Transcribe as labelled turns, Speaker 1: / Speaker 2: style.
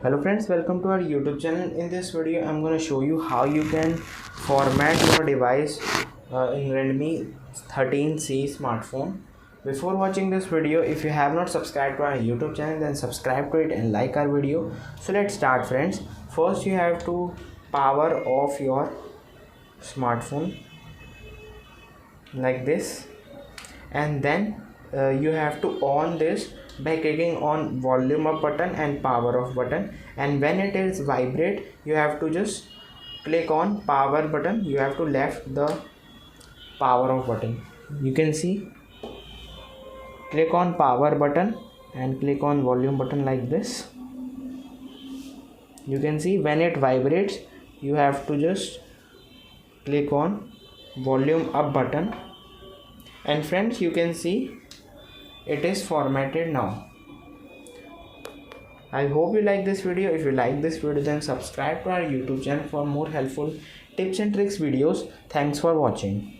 Speaker 1: Hello friends, welcome to our YouTube channel. In this video I'm going to show you how you can format your device in Redmi 13C smartphone. Before watching this video, if you have not subscribed to our YouTube channel, then subscribe to it and like our video. So let's start friends. First you have to power off your smartphone like this, and then you have to on this by clicking on volume up button and power off button, and when it is vibrate you have to just click on power button. You have to left the power off button. You can see, click on power button and click on volume button like this. You can see when it vibrates you have to just click on volume up button, and friends you can see it is formatted now. I hope you like this video. If you like this video, then subscribe to our YouTube channel for more helpful tips and tricks videos. Thanks for watching.